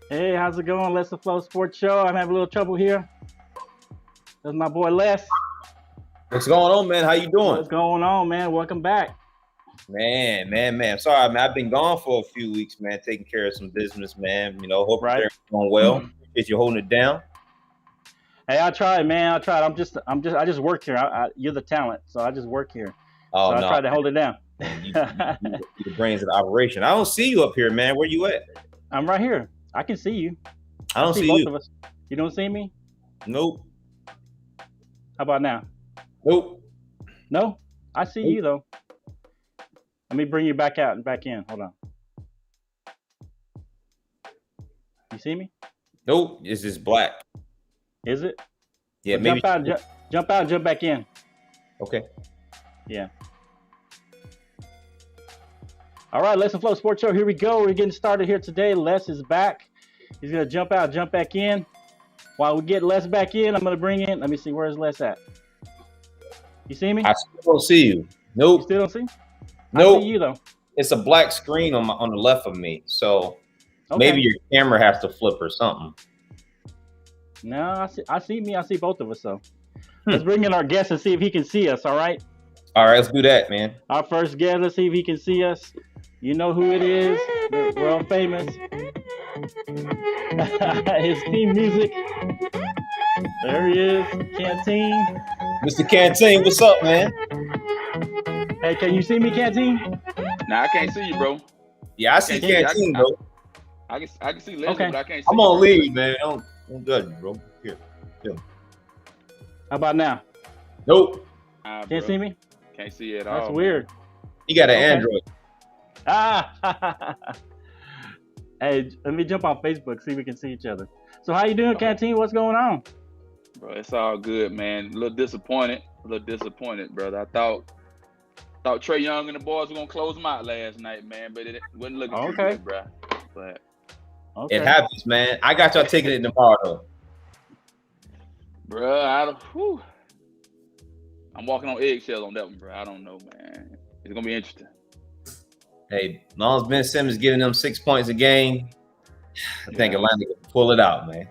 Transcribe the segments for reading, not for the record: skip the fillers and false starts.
Hey, how's it going? Let's the Flow Sports Show. I'm having a little trouble here. That's my boy Les. What's going on, man? How you doing? What's going on, man? Welcome back. Man. Sorry, man. I've been gone for a few weeks, man, taking care of some business, man. Hope Right. everything's going well. Is you holding it down? Hey, I tried, man. I tried. I just work here. You're the talent, so I just work here. Oh, so no. I tried to hold it down. You the brains of the operation. I don't see you up here, man. Where you at? I'm right here. I can see you. I don't see both you. of us. You don't see me? Nope. How about now? Nope. No? I see you, though. Let me bring you back out and back in. Hold on. You see me? Nope. It's just black. Is it? Yeah, Well, maybe. Jump out, jump back in. Okay. Yeah. All right, Les and Flow Sports Show. Here we go. We're getting started here today. Les is back. He's going to jump out, jump back in. While we get Les back in, I'm going to bring in. Let me see. Where's Les at? You see me? I still don't see you. Nope. You still don't see? Nope. I see you, though. It's a black screen on the left of me. So Okay. maybe your camera has to flip or something. No, I see me. I see both of us, so. Let's bring in our guest and see if he can see us, all right? All right, let's do that, man. Our first guest, let's see if he can see us. You know who it is. The world famous. His team music. There he is, Canteen. Mr. Canteen, what's up, man? Hey, can you see me, Canteen? Nah, I can't see you, bro. Yeah, I see Canteen, bro. I can see Leslie, Okay. but I can't see I'm you, on bro. leave, man. Don't judge me, bro. Here. How about now? Nope. Nah, Can't bro. see me? Can't see you at That's all. weird. You got an Okay. Android. Ah. Hey, let me jump on Facebook, see if we can see each other. So how you doing, Canteen? What's going on? Bro, it's all good, man. A little disappointed, brother. I thought Trey Young and the boys were gonna close them out last night, man, but it wasn't looking too Okay. good, bro. But Okay. It happens, man. I got y'all taking it tomorrow, though. bro, I'm walking on eggshells on that one, bro. I don't know, man. It's gonna be interesting. Hey, as long as Ben Simmons giving them 6 points a game, I think Yeah. Atlanta can pull it out, man.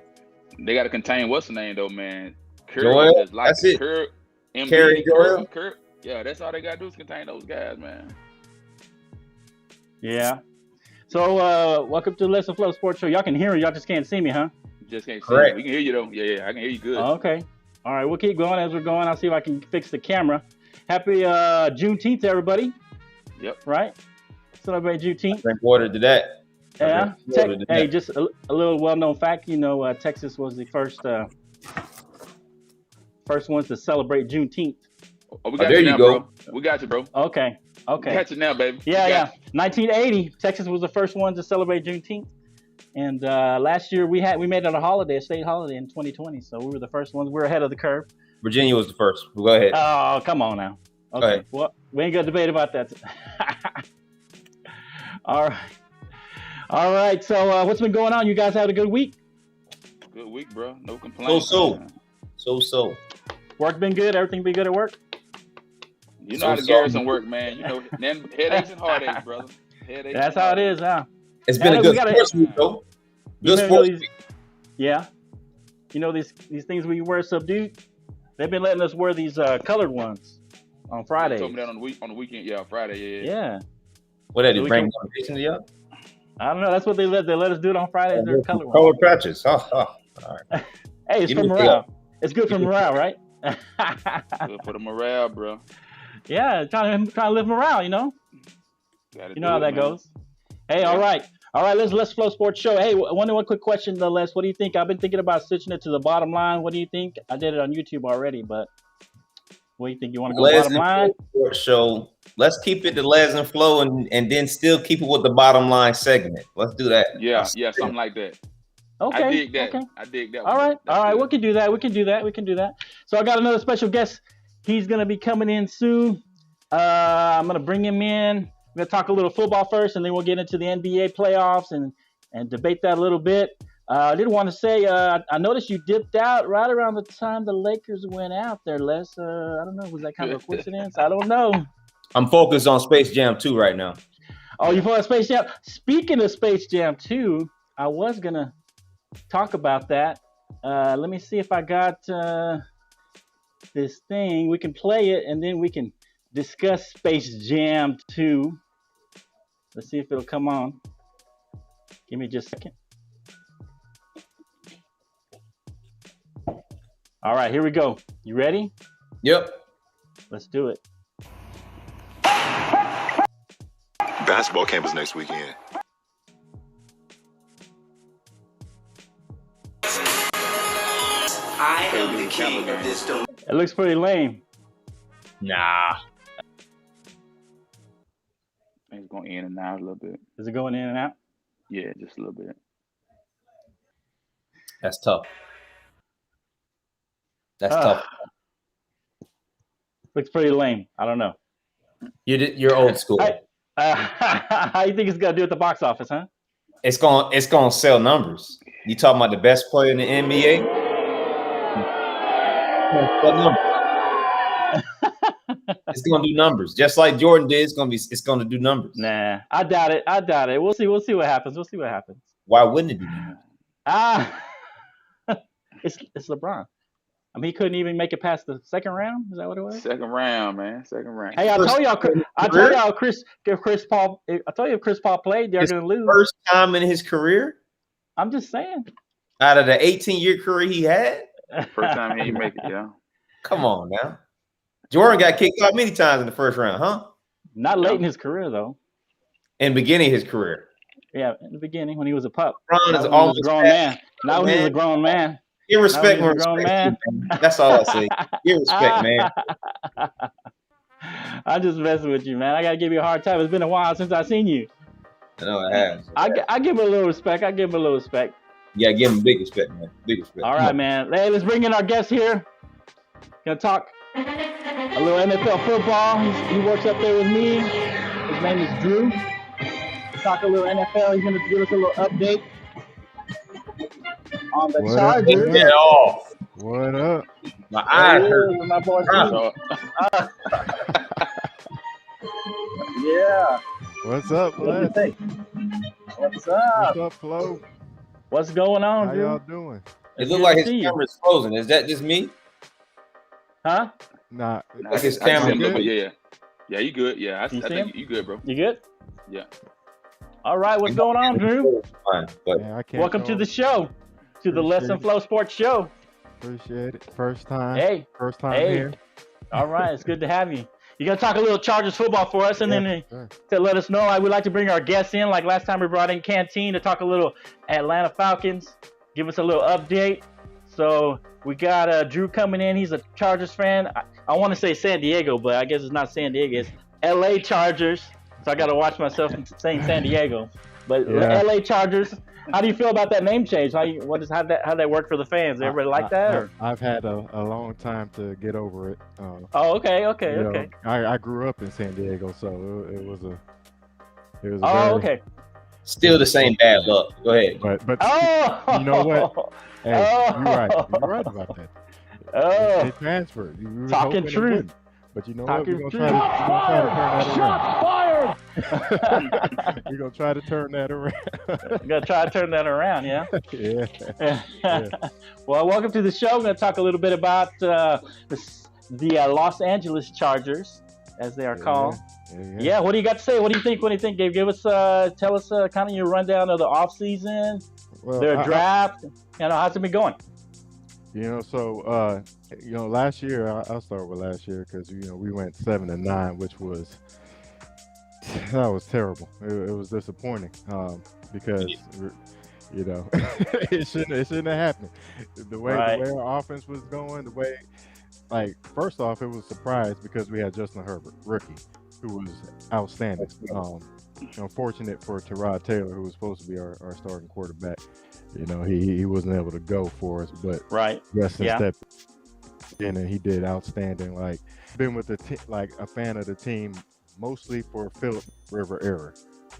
They got to contain what's the name though, man. Joel? Is like That's it. Kerr, Embiid, Kerry Joel? Kerr. Yeah, that's all they got to do is contain those guys, man. Yeah. So welcome to the Les and Flow Sports Show. Y'all can hear me, y'all just can't see me, huh? Just can't see. Correct. You. We can hear you though. Yeah, I can hear you good. Okay. All right, we'll keep going as we're going. I'll see if I can fix the camera. Happy Juneteenth, everybody. Yep. Right? Celebrate Juneteenth. Drink water to that. Yeah. Drink water to Hey, that. just a little well-known fact. Texas was the first ones to celebrate Juneteenth. Oh, we Oh, got there you you now, go. bro. We got you, bro. Okay. We Okay. got you now, baby. Yeah, We yeah. got 1980, Texas was the first one to celebrate Juneteenth. And last year we made it a holiday, a state holiday in 2020. So we were the first ones. We're ahead of the curve. Virginia was the first. Go ahead. Oh, come on now. Okay. ahead. Well, we ain't gonna debate about that. All right. All right. So what's been going on? You guys had a good week? you. Good week, bro. No complaints. So. man. So. Work been good? Everything been good at work? You know how the Garrison work, man. You know, then headaches and heartaches, brother. Headaches. That's and how it heartaches. is, huh? It's been Hey, a we good gotta- sports week, though. You Good been sports really- week. Yeah. You know these things we wear subdued. They've been letting us wear these colored ones on Fridays. They told me that on the weekend. Yeah, Friday. Yeah. Yeah. What did So they we bring can- motivation to y'all? I don't know. That's what they let us do it on Fridays. They're colored ones. Color patches. Oh, all right. Hey, it's Give for me a morale. It's good for morale, right? Good for the morale, bro. Yeah, trying to lift morale. You know. Gotta You know do how it, that man. goes. Hey, Yeah. all right. Let's Flow Sports Show. Hey, one quick question, Les. What do you think? I've been thinking about switching it to the bottom line. What do you think? I did it on YouTube already, but what do you think? You want to go Les bottom and line? Flow Sports Show. Let's keep it to Les and Flow, and then still keep it with the bottom line segment. Let's do that. Yeah, something like that. Okay. I dig that. Okay. I dig that. All right. That's All right. good. We can do that. So I got another special guest. He's gonna be coming in soon. I'm gonna bring him in. We're gonna talk a little football first, and then we'll get into the NBA playoffs and debate that a little bit. I did want to say I noticed you dipped out right around the time the Lakers went out there, Les. I don't know. Was that kind of a coincidence? I don't know. I'm focused on Space Jam 2 right now. Oh, you playing Space Jam? Speaking of Space Jam 2, I was gonna talk about that. Let me see if I got this thing. We can play it and then we can discuss Space Jam 2. Let's see if it'll come on. Give me just a second. All right, here we go. You ready? Yep. Let's do it. Basketball camp is next weekend. I am the king of this domain. It looks pretty lame. Nah. It's going in and out a little bit. Is it going in and out? Yeah, just a little bit. That's tough. That's Ah. tough. Looks pretty lame. I don't know. You're old school. How you think it's gonna do at the box office, huh? It's gonna sell numbers. You talking about the best player in the NBA? It's gonna do numbers, just like Jordan did. It's gonna do numbers. Nah, I doubt it. We'll see what happens. Why wouldn't it do numbers? It's LeBron. I mean, he couldn't even make it past the second round. Is that what it was? Second round, man. Second round. Hey, I told y'all, if Chris Paul played, they're gonna lose. First time in his career, I'm just saying. out of the 18-year career he had. First time he make it, yeah. Come on now. Jordan got kicked out many times in the first round, huh? Not late in his career though. In the beginning of his career. Yeah, in the beginning when he was a pup. LeBron Now is when he was almost a grown man. Now when he's a grown man. Give respect Now when he's a grown respect due, man. That's all I say. Give respect, man. I'm just messing with you, man. I gotta give you a hard time. It's been a while since I've seen you. I know I have. I give him a little respect. Yeah, give him big respect, man. Big respect. All right, man. Hey, let's bring in our guest here. Gonna talk a little NFL football. He works up there with me. His name is Drew. Talk a little NFL. He's gonna give us a little update on the What up, Chargers. man? Get off. What up? My eyes Hey, hurt. my boy Drew. So, Yeah. What's up, What do you Les? think? What's up? What's up, Flo? What's going on, How Drew? y'all doing? It It's looked good like to his see you. camera's frozen. Is that just me? Huh? Nah, Like his I see camera him a little good? bit, yeah, you good. Yeah, I You see think him? you good, bro. You good? Yeah. All right. What's going on, Drew? Fine, but man, I can't Welcome to go. the show, to the Appreciate Lesson it. Flow Sports Show. Appreciate it. First time. Hey, First time hey. here. All right. It's good to have you. You're gonna talk a little Chargers football for us, and Yeah, then sure. to let us know, I would like to bring our guests in. Like last time, we brought in Canteen to talk a little Atlanta Falcons, give us a little update. So we got Drew coming in. He's a Chargers fan. I want to say San Diego, but I guess it's not San Diego. It's LA Chargers. So I got to watch myself from saying San Diego. But Yeah. LA Chargers. How do you feel about that name change? How that work for the fans? Everybody like that? Or? I've had a long time to get over it. Oh, okay. You know, Okay. I grew up in San Diego, so it was a Oh, very, okay. still the same bad luck. Go ahead. But Oh, You know what? Hey, Oh. you're right. You're right about that. Oh, They transferred. You were Talking hoping it truth. wouldn't. But you know what? Talking We're truth. gonna try to turn that around. fired! We're gonna try to turn that around. Gonna try to turn that around, yeah. Yeah. Well, welcome to the show. We're gonna talk a little bit about the Los Angeles Chargers, as they are called. Yeah. What do you got to say? What do you think? Gabe? Tell us kind of your rundown of the offseason, Well, their draft. How's it been going? So last year I'll start with last year because we went 7-9, which was terrible. It was disappointing because it shouldn't have happened. The way our offense was going, first off, it was a surprise because we had Justin Herbert, rookie, who was outstanding. Unfortunate for Tyrod Taylor, who was supposed to be our starting quarterback. He wasn't able to go for us, but Justin stepped in and he did outstanding. Been with a fan of the team mostly for Philip Rivers era.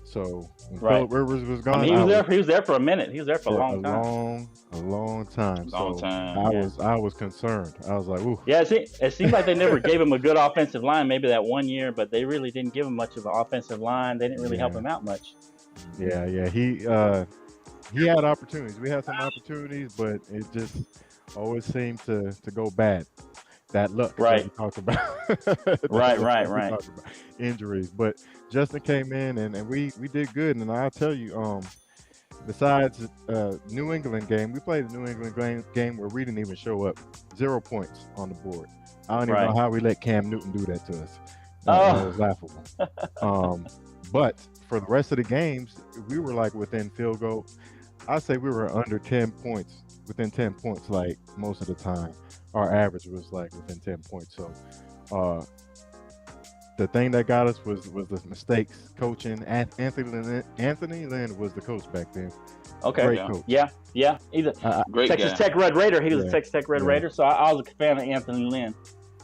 So when Philip Rivers was gone, he was there for a minute. He was there for a long time. A long time. I was concerned. I was like, ooh. Yeah, it seemed like they never gave him a good offensive line. Maybe that one year, but they really didn't give him much of an offensive line. They didn't really help him out much. Yeah. He had opportunities. We had some opportunities, but it just always seemed to go bad. That luck that we talked about. Right. Injuries. But Justin came in and we did good. And I'll tell you, besides New England game, we played the New England game where we didn't even show up. 0 points on the board. I don't even know how we let Cam Newton do that to us. That was laughable. But for the rest of the games, we were within field goal. I'd say we were under 10 points, within 10 points, most of the time. Our average was within 10 points. So the thing that got us was the mistakes coaching. Anthony Lynn was the coach back then. Okay. Great coach. Yeah. He's a great Texas guy. Tech Red Raider. He was a Texas Tech Red Raider. So I was a fan of Anthony Lynn.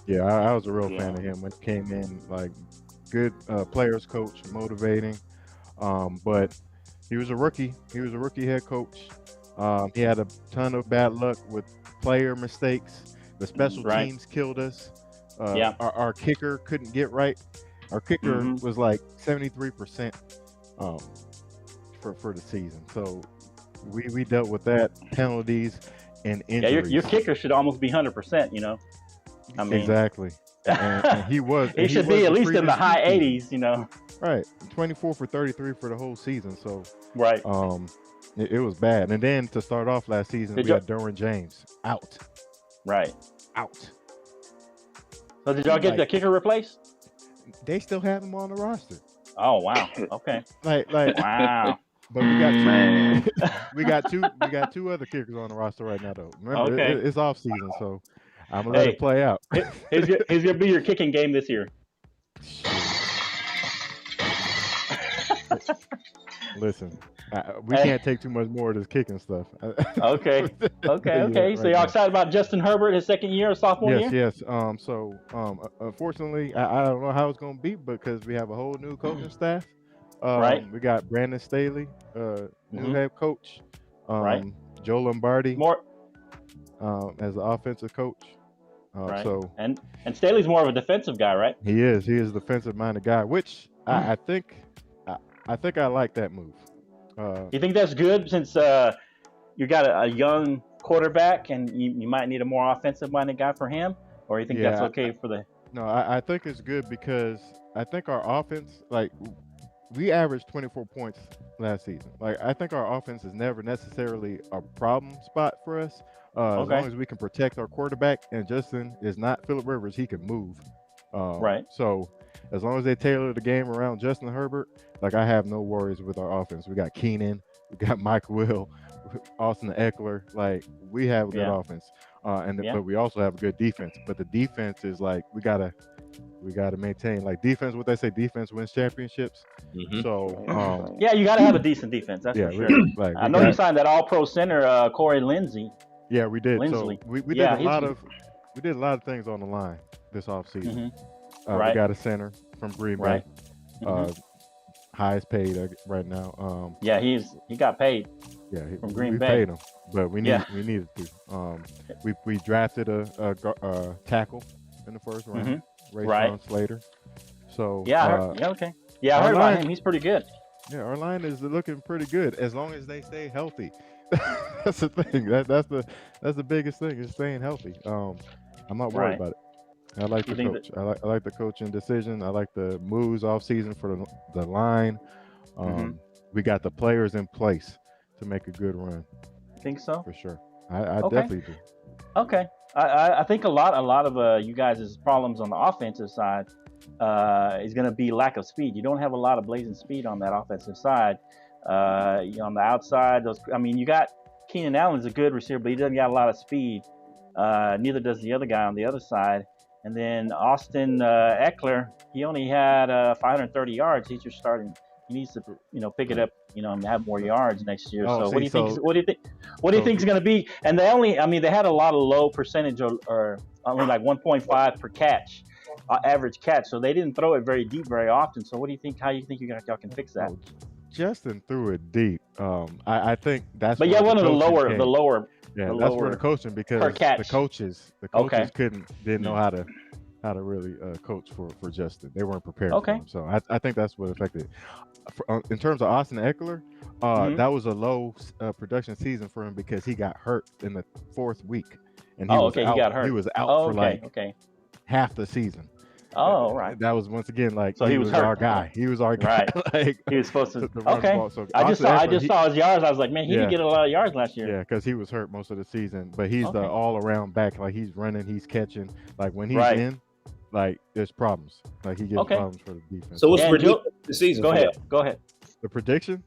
Yeah, I was a real fan of him when he came in. Good players coach, motivating. But he was a rookie. He was a rookie head coach. He had a ton of bad luck with player mistakes. The special teams killed us. Our kicker couldn't get right. Our kicker was 73% for the season. So we dealt with that, penalties and injuries. Yeah, your kicker should almost be 100%. I mean, exactly. And he was. He should be at least in the high 80s. Right, 24 for 33 for the whole season. So it was bad. And then to start off last season, we had Derwin James out. Right. Out. So did y'all get the kicker replaced? They still have him on the roster. Oh wow. Okay. Wow. But we got two other kickers on the roster right now though. Remember, it's off season, so I'm gonna let it play out. Here's gonna be your kicking game this year. Listen, we can't take too much more of this kicking stuff. Okay. So y'all excited about Justin Herbert, his second year, sophomore year? Yes. Unfortunately, I don't know how it's going to be because we have a whole new coaching staff. We got Brandon Staley, new head coach. Joe Lombardi, as the offensive coach. So and Staley's more of a defensive guy, right? He is. He is a defensive-minded guy, which I think I like that move. You think that's good since you got a young quarterback and you might need a more offensive-minded guy for him? Or you think that's okay for the... No, I think it's good because I think our offense, we averaged 24 points last season. I think our offense is never necessarily a problem spot for us. As long as we can protect our quarterback, and Justin is not Philip Rivers, he can move. So as long as they tailor the game around Justin Herbert, I have no worries with our offense. We got Keenan, we got Mike Will, Austin Eckler. We have a good offense, but we also have a good defense. But the defense is we gotta maintain defense. What they say, defense wins championships. So you gotta have a decent defense. That's for sure. I know you signed that All-Pro center, Corey Linsley. Yeah, we did. Linsley. So we did a lot of things on the line this offseason. We got a center from Green Bay, highest paid right now. He got paid. Yeah, from Green we Bay. paid him, but we needed to. We drafted a tackle in the first round, Rashawn Slater. So Yeah, I Our heard about line- him. He's pretty good. Yeah, our line is looking pretty good as long as they stay healthy. That's the thing. That's the biggest thing is staying healthy. I'm not worried Right. about it. I like You the think coach. I like the coaching decision. I like the moves off season for the line. Mhm. We got the players in place to make a good run Think so? for sure. I Okay. definitely do. Okay. I think a lot of you guys' problems on the offensive side is going to be lack of speed. You don't have a lot of blazing speed on that offensive side. On the outside, you got Keenan Allen's a good receiver, but he doesn't got a lot of speed. Neither does the other guy on the other side. And then Austin Eckler, he only had 530 yards. He's just starting. He needs to, pick it up, and have more yards next year. Oh, So see, what do you think? so- What do you think? What do you think is going to be? And they had a lot of low percentage or only like 1.5 per catch, average catch. So they didn't throw it very deep very often. So what do you think? How do you think y'all can fix that? Oh, Justin threw it deep. I think that's. But where yeah, one of the coaching lower, came. the lower. Yeah, the that's where lower the coaching because per catch. the coaches Okay. didn't know how to really coach for Justin. They weren't prepared. Okay. For him. So I think that's what affected. In terms of Austin Eckler, Mhm. that was a low production season for him because he got hurt in the 4th week, and Oh, was okay, he out, got hurt. He was out Oh, for okay, like okay. half the season. Oh, right. That was once again like So he was hurt. our guy. He was our guy. Right. like, He was supposed to. to run the Okay. ball. So I just Austin Eckler, saw his yards. I was like, man, he Yeah. didn't get a lot of yards last year. Yeah, because he was hurt most of the season, but he's Okay. the all-around back. Like he's running, he's catching. Like when he's Right. in, like there's problems. Like he gives Okay. problems for the defense. So what's And prediction Joe- for the season? Go for ahead. y'all? Go ahead. The prediction?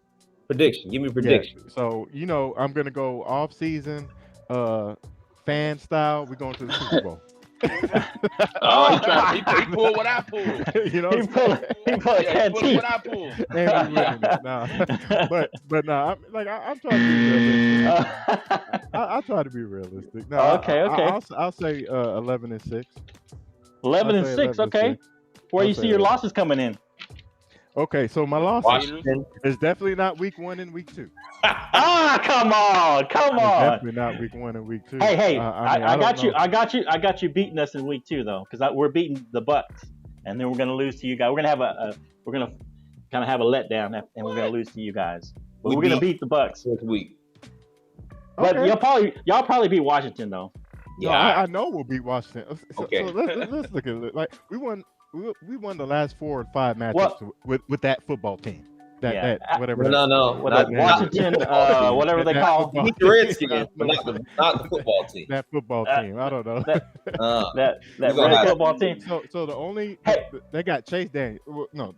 Prediction. Give me a prediction. Yeah. So I'm gonna go off-season, fan style. We're going to the Super Bowl. Oh, he pulled what I pulled. you know, He pulled Yeah, he pulled canteen. what I pulled. and we winning it. Nah. but no, I'm trying to be realistic. I try to be realistic. No, Okay, okay. I'll say 11-6. 11 I'll and say 6. 11 and Okay. 6. Where I'll you say see your 11. losses coming in? Okay, so my loss Washington. is definitely not week 1 and week 2. Ah, come on, come It's on. definitely not week 1 and week 2. Hey, I don't got you. know. I got you beating us in week 2 though, because we're beating the Bucks, and then we're gonna lose to you guys. We're gonna have we're gonna kind of have a letdown, and we're gonna lose to you guys. But We we're gonna beat- beat the Bucks. This week. But Okay. y'all probably beat Washington though. No, Yeah. I know we'll beat Washington. So Okay. let's look at it. Like we won the last 4 or 5 matchups Well- with that football team. Yeah. Whatever. No. What Not- the Washington, whatever they That call football- Beat the Redskins, but not the football team. that football team. I don't know. that We're gonna red have- football team. So the only Hey. they got Chase Daniel. Well, no,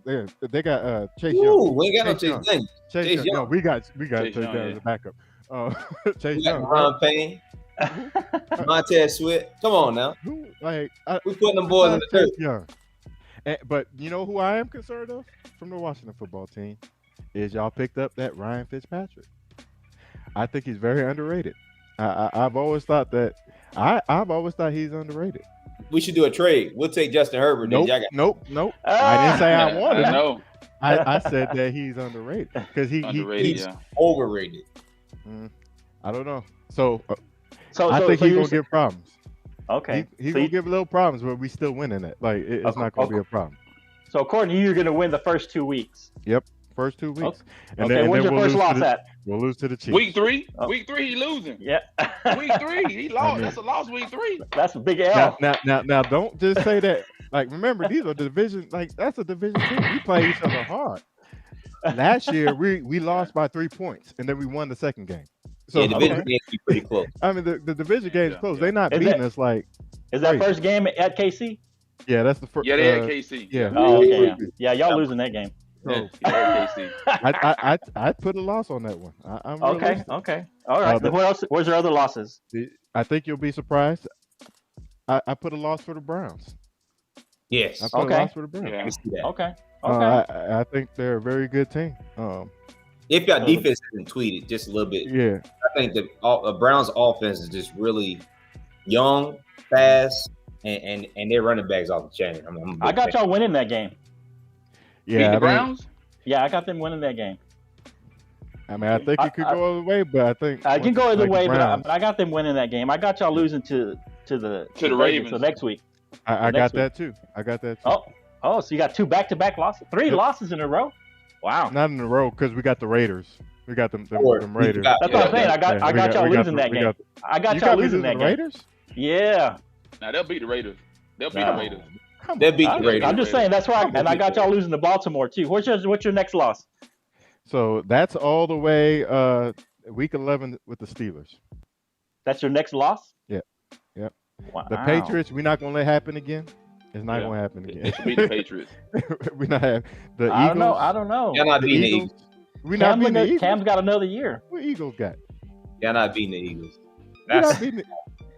they got Chase Young. Ooh, we ain't got no Chase Chase Young. Daniels. Chase Chase Young. No, Young. we got Chase Chase Young, Young as yeah. a backup. Chase We Young. got Ron Payne, Montez Sweat. Come on now. Who like We putting them boys in the dirt. Chase Young. But you know who I am concerned of from the Washington football team is y'all picked up that Ryan Fitzpatrick. I think he's very underrated. I've always thought that I've always thought he's underrated. We should do a trade. We'll take Justin Herbert. then. Nope, Y'all got- nope. I didn't say I wanted him. No, I said that he's underrated because underrated. he's- Yeah. overrated. I don't know. So So I think so he's you're gonna give problems. okay. He's So, gonna give little problems, but we still winning it. Like it's Okay, not gonna be okay. a problem. so according to you, you're gonna win the first 2 weeks. First 2 weeks, and Okay, then, and where's then your first loss at? We'll lose to the Chiefs. Week 3, Oh. week 3, he losing. Yeah. Week 3, he lost. mean- That's a loss. Week 3. That's a big L. Now, don't just say that. Like, remember, these are division. Like, that's a division team. We play each other hard. Last year, we lost by 3 points, and then we won the second game. So Yeah, division okay. games be pretty close. I mean, the division game's Yeah, close. yeah. They're not Is beating that- us. Like, Is that Crazy. first game at KC? yeah, that's the first. Yeah, they had KC. yeah. Oh, okay. Yeah, Yeah. yeah y'all losing that game. So Yeah, they had KC. I put a loss on that one. I'm Okay. realistic. Okay. All right. but- What else? Where's your other losses? I think you'll be surprised. I put a loss for the Browns. Yes. I put Okay. a loss for the Browns. I Yeah. can see that. Okay. Okay. I think they're a very good team. If y'all defense hasn't tweeted just a little bit, Yeah, I think the Browns offense is just really young, fast, and their running backs off the chain. I'm a big I got fan. y'all winning that game. Beat yeah. the Browns? Yeah, I got them winning that game. I think it could go either way, but I think I can go either like the way, Browns, but I got them winning that game. I got y'all losing to the To the Vegas Ravens. so next week. I got next that too. I got that too. Oh, Oh, so you got 2 back-to-back losses, 3 losses in a row. Wow. Not in a row because we got the Raiders. We got them Four. Raiders. That's what I'm saying. I got y'all losing that game. I got y'all losing that game. Raiders? Yeah. Now they'll beat the Raiders. They'll beat the Raiders. They'll beat the Raiders. I'm just saying that's right. And I got y'all losing to Baltimore too. What's your next loss? So that's all the way week 11 with the Steelers. That's your next loss? Yeah. Wow. The Patriots, we're not gonna let happen again. It's not gonna happen They again. should beat the Patriots. We're not having the I Eagles. don't know. Y'all not beating the Eagles. We're not beating the Eagles. Cam's got another year. What Eagles got? Y'all not beating the Eagles. We're That's not beating it.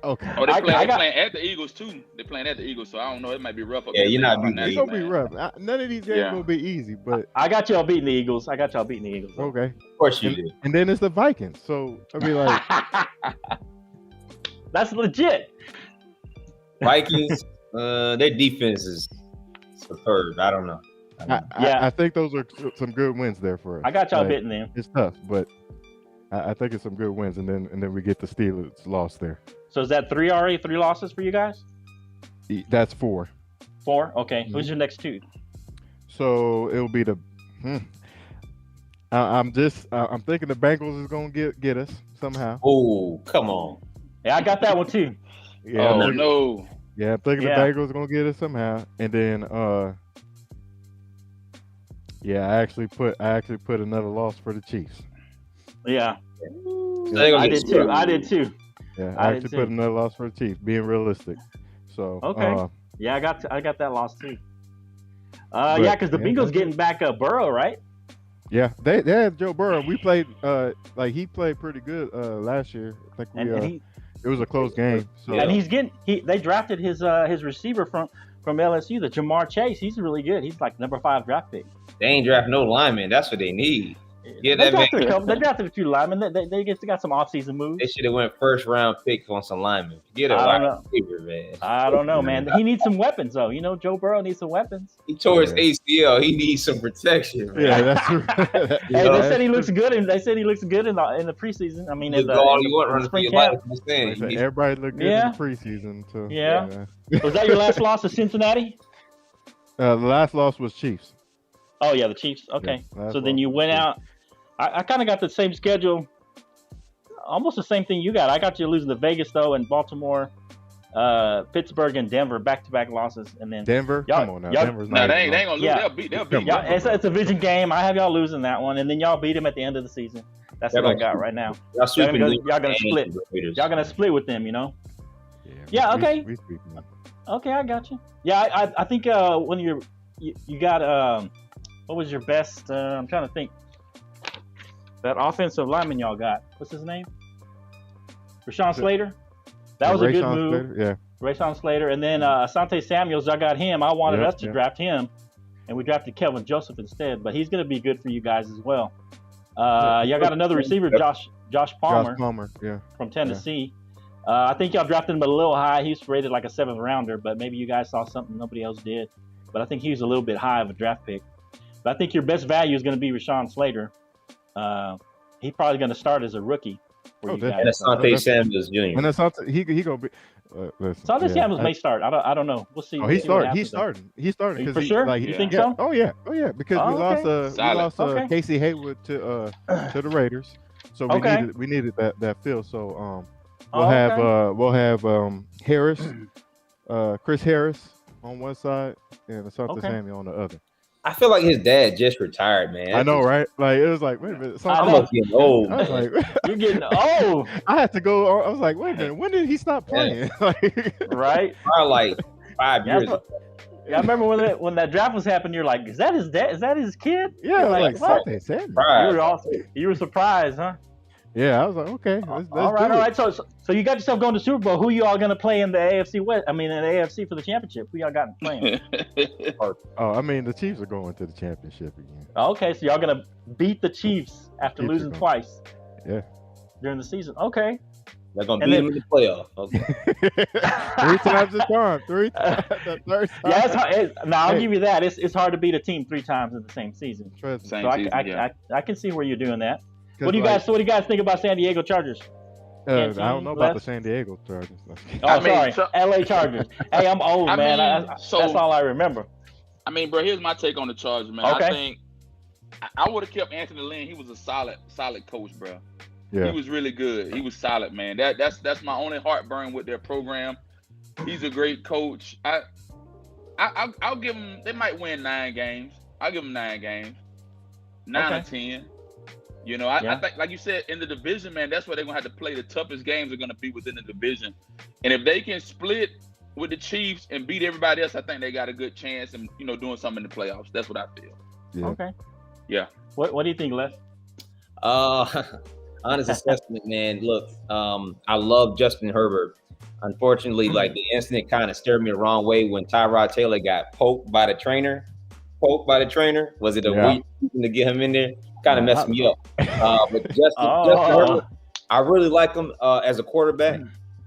Okay. Oh, they're playing at the Eagles too. They're playing at the Eagles, so I don't know. It might be rough. Yeah, you're not beating the It's Eagles. gonna be rough. None of these games gonna be easy, but I got y'all beating the Eagles. okay. Of course you do. And then it's the Vikings. So I mean, like, That's legit. Vikings, their defense is superb. I don't know. I think those are some good wins there for us. I got y'all Like, beating them. It's tough, but I think it's some good wins, and then we get the Steelers lost there. So is that 3 already? 3 losses for you guys? That's 4. 4? Okay. Mm-hmm. Who's your next 2? So it'll be the. I'm thinking the Bengals is gonna get us somehow. Oh, come on. Yeah, I got that one too. Yeah, Oh I'm thinking, no. yeah, I'm thinking Yeah. the Bengals gonna get us somehow, and then yeah, I actually put another loss for the Chiefs. Yeah. They gonna I get did too. screwed. I did too. Yeah, I I did actually put too. another loss for the Chiefs, being realistic. So Okay. Yeah, I got that loss too. But- Yeah, because the yeah, Bengals that's getting back Burrow, right? yeah, they had Joe Burrow. We played he played pretty good last year. I think And it was a close game. So he's getting they drafted his receiver from LSU, the Jamar Chase. He's really good. He's like number 5 draft pick. They ain't draft no linemen. That's what they need. Yeah, They that man. drafted a few linemen. They got some offseason moves. They should have went first round pick on some linemen. Get a I wide don't know. receiver, man. I don't know, man. He needs some weapons, though. You know, Joe Burrow needs some weapons. He tore his ACL. He needs some protection, man. yeah, that's Hey, they said he looks good, and they said he looks good in the preseason. I mean, You in do all you want the running for spring your camp. life. I'm just saying, like I you said, need- everybody looked good Yeah. in the preseason. So Yeah. Was that your last loss to Cincinnati? The last loss was Chiefs. Oh yeah, the Chiefs. Okay, Yeah, last so then loss you was went Chiefs. out. I kind of got the same schedule, almost the same thing you got. I got you losing to Vegas though, and Baltimore, Pittsburgh, and Denver, back-to-back losses, and then Denver. Y'all- Come on now, y'all- Denver's No, not. they even ain't on. gonna lose. Yeah. They'll beat y'all, Denver, it's bro. a division game. I have y'all losing that one, and then y'all beat them at the end of the season. That's They're what I gonna- got right now. Y'all Y'all sweeping gonna, the y'all gonna and split. the Raiders. Y'all gonna split with them, you know. Yeah, okay. We speak now. Okay, I got you. Yeah, I think when you got what was your best? I'm trying to think. That offensive lineman y'all got. What's his name? Rashawn Slater. That was a good Rashawn move. Slater, yeah. Rashawn Slater, and then Asante Samuels. I got him. I wanted Yep, us to yep. draft him, and we drafted Kelvin Joseph instead. But he's going to be good for you guys as well. Y'all got another receiver, Josh Palmer Josh Palmer, yeah. from Tennessee. I think y'all drafted him a little high. He's rated like a 7th rounder, but maybe you guys saw something nobody else did. But I think he was a little bit high of a draft pick. But I think your best value is going to be Rashawn Slater. He's probably going to start as a rookie for you definitely. guys. And Asante Samuels Jr. And that's not he gonna be. Listen, Asante yeah, Samuels may start. I don't know. We'll see. Oh, We'll he see what started. He's happens there. starting. He's starting. For 'cause sure? Like, You think yeah. so? Oh yeah. Because Oh, we okay. lost Okay. Casey Hayward to the Raiders, so Okay. we needed that fill. So Oh, we'll have Harris, Chris Harris on one side, and Asante Okay. Samuel on the other. I feel like his dad just retired, man. I know, right? Like it was like, wait a minute. I I'm know. up getting old. I was man. like, You're getting old, I had to go. I was like, wait a minute. When did he stop playing? Like, right? Probably like 5 Yeah, years ago. Yeah, I remember when that draft was happening. You're like, is that his dad? Is that his kid? yeah, You're like what? Asante Samuel. You Right. were also, you were surprised, huh? Yeah, I was like, okay, let's all do it. right. So you got yourself going to Super Bowl. Who you all gonna play in the AFC West? I mean, in the AFC for the championship. Who y'all got playing? Oh, I mean, the Chiefs are going to the championship again. Okay, so y'all gonna beat the Chiefs after Chiefs are losing gonna- twice. Yeah. During the season. Okay. They're gonna And beat then- him in the playoff. Okay. 3 times the charm. 3 times. The third time. Yeah, it's hard. Now I'll Hey. give you that. It's hard to beat a team 3 times in the same season. Trust me. Same So season, yeah. I can see where you're doing that. 'Cause, What do you like, guys? So what do you guys think about San Diego Chargers? I don't know about the left? San Diego Chargers. Oh, I mean, sorry, so- LA Chargers. Hey, I'm old, I man. mean, so- that's all I remember. I mean, bro, here's my take on the Chargers, man. Okay. I think I would have kept Anthony Lynn. He was a solid coach, bro. Yeah. He was really good. He was solid, man. That's my only heartburn with their program. He's a great coach. I'll give them. They might win 9 games. I'll give them 9 games, 9 or 10. You know, I think, like you said, in the division, man, that's where they're gonna have to play. The toughest games are gonna be within the division, and if they can split with the Chiefs and beat everybody else, I think they got a good chance and doing something in the playoffs. That's what I feel. Yeah. Okay. Yeah. What do you think, Les? Honest assessment, man. Look, I love Justin Herbert. Unfortunately, like the incident kind of stared me the wrong way when Tyrod Taylor got poked by the trainer. Was it a week to get him in there? Kind of messed me up. But Justin Herbert, I really like him as a quarterback.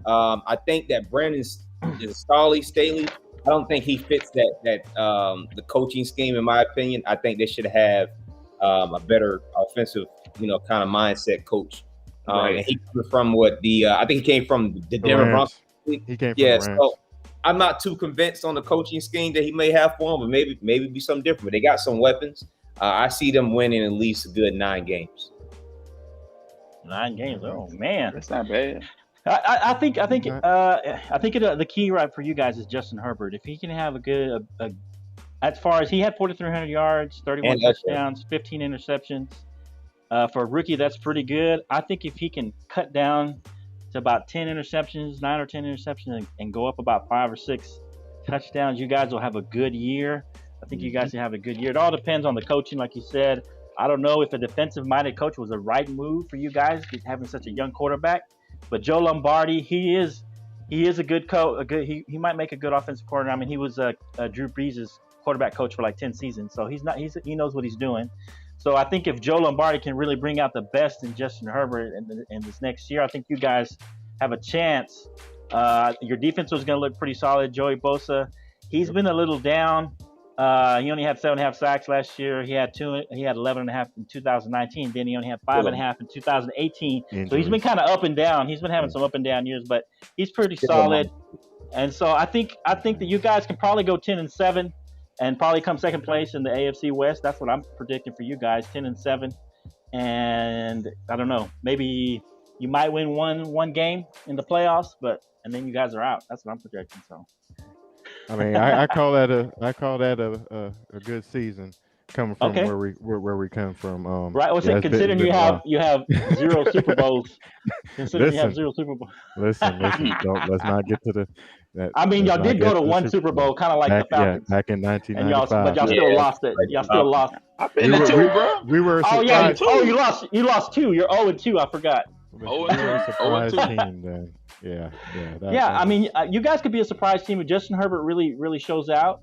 I think that Brandon Staley, I don't think he fits that the coaching scheme, in my opinion. I think they should have a better offensive, kind of mindset coach. And he came from I think he came from the Denver Broncos. He came from the Rams. So I'm not too convinced on the coaching scheme that he may have for him, but maybe be something different. But they got some weapons. I see them winning at least a good 9 games. 9 games. Oh man, That's not bad. I think the key right for you guys is Justin Herbert. If he can have a good, as far as he had 4,300 yards, 31 touchdowns, 15 interceptions. For a rookie, that's pretty good. I think if he can cut down to about 10 interceptions, 9 or 10 interceptions, and go up about 5 or 6 touchdowns, you guys will have a good year. I think you guys will have a good year. It all depends on the coaching, like you said. I don't know if a defensive-minded coach was the right move for you guys, having such a young quarterback. But Joe Lombardi, he is a good coach. He might make a good offensive coordinator. I mean, he was Drew Brees' quarterback coach for like 10 seasons, so he knows what he's doing. So I think if Joe Lombardi can really bring out the best in Justin Herbert in this next year, I think you guys have a chance. Your defense was going to look pretty solid. Joey Bosa, he's been a little down. He only had 7.5 sacks last year. He had 11.5 in 2019. Then he only had 5.5 in 2018. So he's been kind of up and down. He's been having some up and down years, but he's pretty solid. And so I think that you guys can probably go 10-7. And probably come second place in the AFC West. That's what I'm predicting for you guys, 10-7. And I don't know, maybe you might win one game in the playoffs, and then you guys are out. That's what I'm projecting. So, I mean, I call that a good season coming from where we come from. Right. Well, considering you have 0 Super Bowls. Considering you have 0 Super Bowls. Let's not get to the. I mean, y'all did go to 1 Super Bowl, kind of like the Falcons. Yeah, back in 1995. But y'all still lost it. Y'all still lost. I've been to 2, bro. We were. Oh yeah. Oh, you lost 2. You're 0-2. I forgot. We were a surprise team then. Yeah. I mean, you guys could be a surprise team if Justin Herbert really shows out,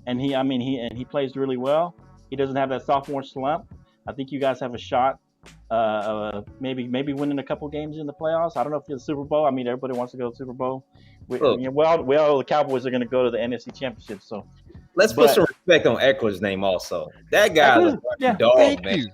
and he plays really well. He doesn't have that sophomore slump. I think you guys have a shot. Maybe winning a couple games in the playoffs. I don't know if you're the Super Bowl. I mean, everybody wants to go to the Super Bowl. The Cowboys are going to go to the NFC Championship. So let's put some respect on Eckler's name also. That guy is a dog, man.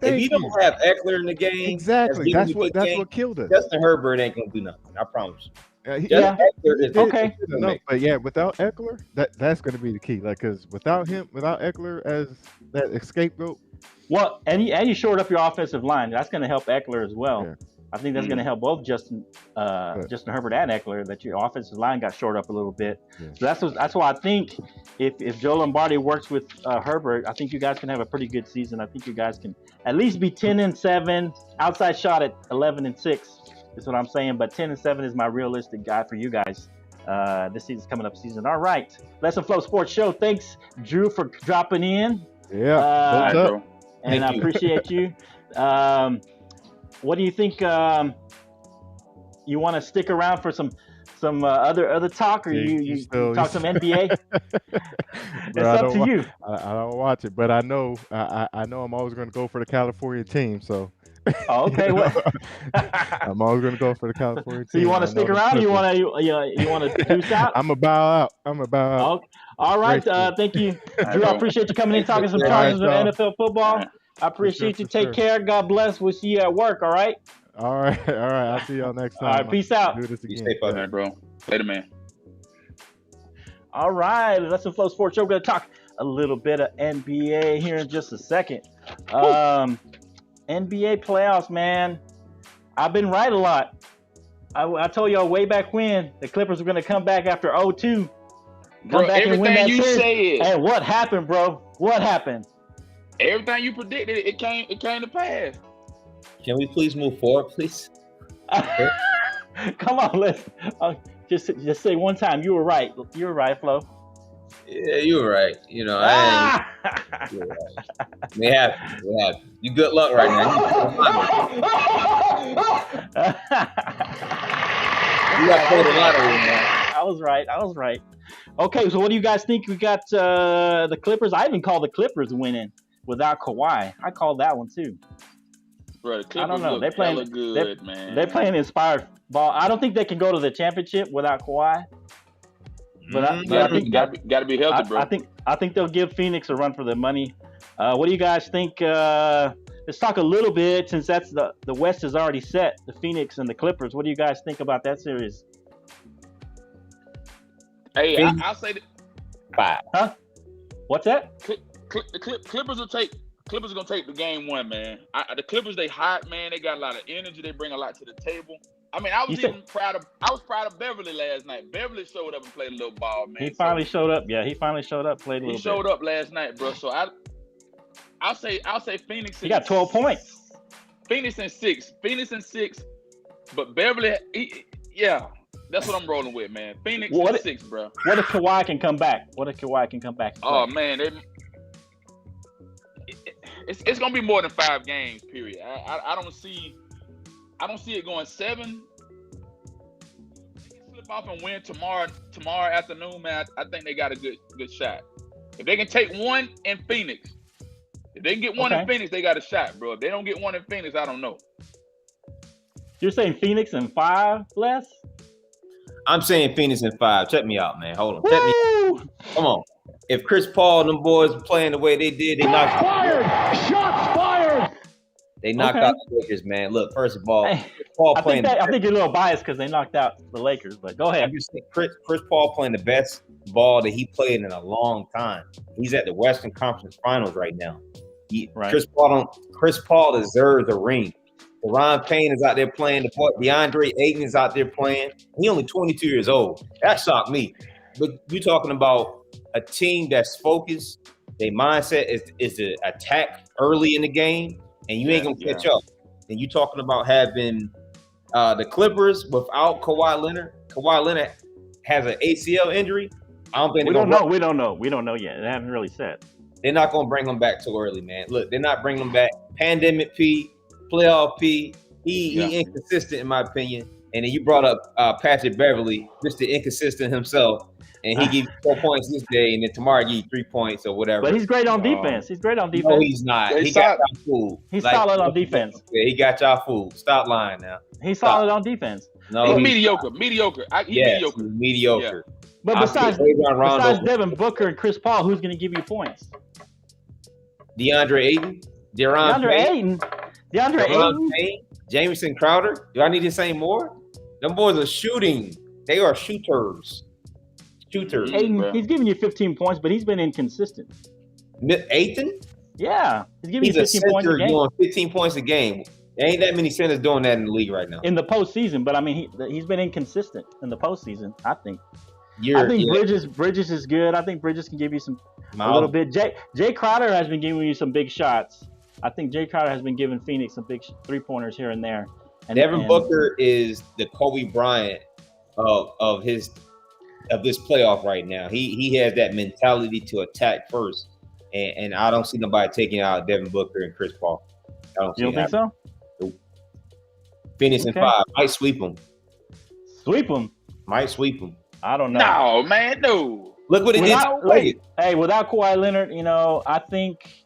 If you don't have Eckler in the game, exactly. That's what killed us. Justin Herbert ain't going to do nothing. I promise you. Eckler is okay. No, but yeah, without Eckler, that's going to be the key. Like, because without Eckler as that scapegoat. Well, and you shored up your offensive line. That's going to help Eckler as well. Yeah. I think that's going to help both Justin Herbert and Eckler, that your offensive line got shored up a little bit. Yeah. So that's why I think if Joe Lombardi works with Herbert, I think you guys can have a pretty good season. I think you guys can at least be 10-7, outside shot at 11-6. Is what I'm saying. But 10-7 is my realistic guy for you guys. This season's coming up season. All right, Lesson Flow Sports Show. Thanks, Drew, for dropping in. Yeah, bro. And I appreciate you. What do you think? You want to stick around for some other talk, or you talk some NBA? It's up to you. I don't watch it, but I know I'm always going to go for the California team. So. Oh, okay. I'm always going to go for the California team. So you want to stick around, or you want to deuce out? I'm a bow out. Okay. All right. Thank you, Drew. I appreciate you coming in talking some Chargers of NFL football. I appreciate you. Take care. God bless. We'll see you at work. All right. All right. I'll see y'all next time. All right. Peace out. Do this again. Stay fun, bro. Later, man. All right. Lesson Flow Sports Show. We're going to talk a little bit of NBA here in just a second. NBA playoffs, man. I've been right a lot. I told y'all way back when the Clippers were going to come back after 0-2. Bro, everything you said. And what happened, bro? What happened? Everything you predicted, it came to pass. Can we please move forward, please? Come on, let's just say one time you were right. You were right, Flo. Yeah, you were right. You know, you're right. They happen. You good luck right now. You got played a lot of man. I was right. Okay, so what do you guys think? We got the Clippers. I even call the Clippers winning without Kawhi. I called that one too. Bro, the Clippers I don't know. They're playing good, man. They're playing inspired ball. I don't think they can go to the championship without Kawhi. But I think gotta be healthy, bro. I think they'll give Phoenix a run for their money. What do you guys think? Let's talk a little bit since that's the West is already set. The Phoenix and the Clippers. What do you guys think about that series? Hey, I'll say that. 5. Huh? What's that? Clippers are gonna take the game 1, man. The Clippers, they hot, man. They got a lot of energy. They bring a lot to the table. I mean, I was proud of Beverly last night. Beverly showed up and played a little ball, man. He finally showed up. Yeah, he finally showed up. Played a little. He showed up last night, bro. So I'll say Phoenix. He got 12 points. Phoenix and 6. But Beverly, that's what I'm rolling with, man. Phoenix and 6, bro. What if Kawhi can come back? Oh man, it's gonna be more than 5 games. Period. I don't see it going 7. They can slip off and win tomorrow afternoon, man. I think they got a good shot. If they can take 1 in Phoenix, if they can get 1 in Phoenix, they got a shot, bro. If they don't get 1 in Phoenix, I don't know. You're saying Phoenix in 5, Les? I'm saying Phoenix in 5. Check me out, man. Hold on. Check me out. Come on. If Chris Paul and them boys were playing the way they did, they knocked Shots fired. They knocked out the Lakers, man. Look, first of all, Paul I think you're a little biased because they knocked out the Lakers, but go ahead. I just think Chris Paul playing the best ball that he played in a long time. He's at the Western Conference Finals right now. Chris Paul deserves a ring. Deron Payne is out there playing. DeAndre Ayton is out there playing. He only 22 years old. That shocked me. But you're talking about a team that's focused. Their mindset is to attack early in the game, and you ain't gonna catch up. And you talking about having the Clippers without Kawhi Leonard. Kawhi Leonard has an ACL injury. I don't think we don't know. We don't know yet. They haven't really said. They're not gonna bring him back too early, man. Look, they're not bringing him back. Pandemic P, playoff P. He inconsistent in my opinion. And then you brought up Patrick Beverly, Mr. Inconsistent himself. And he gives you 4 points this day, and then tomorrow give you 3 points or whatever. But he's great on defense. No, he's not. He got y'all fooled. He's solid on defense. Yeah, he got y'all fooled. Stop lying now. He's solid on defense. No, he's mediocre. Mediocre. Mediocre. Yeah. But besides Devin Booker and Chris Paul, who's going to give you points? DeAndre Ayton. DeAndre Ayton. Jamison Crowder. Do I need to say more? Them boys are shooting. They are shooters. Ayton, he's giving you 15 points, but he's been inconsistent. Ayton? Yeah, he's giving you 15 points a game. Doing 15 points a game. There ain't that many centers doing that in the league right now. In the postseason, but I mean, he's been inconsistent in the postseason. I think. Bridges is good. I think Bridges can give you a little bit. Jay Crowder has been giving you some big shots. I think Jay Crowder has been giving Phoenix some big 3-pointers here and there. And Devin Booker is the Kobe Bryant of this playoff right now. He has that mentality to attack first, and I don't see nobody taking out Devin Booker and Chris Paul. You don't think so? Nope. Phoenix in 5 might sweep them. Might sweep them. I don't know. No, man, no. Look what it did. Hey, without Kawhi Leonard, I think.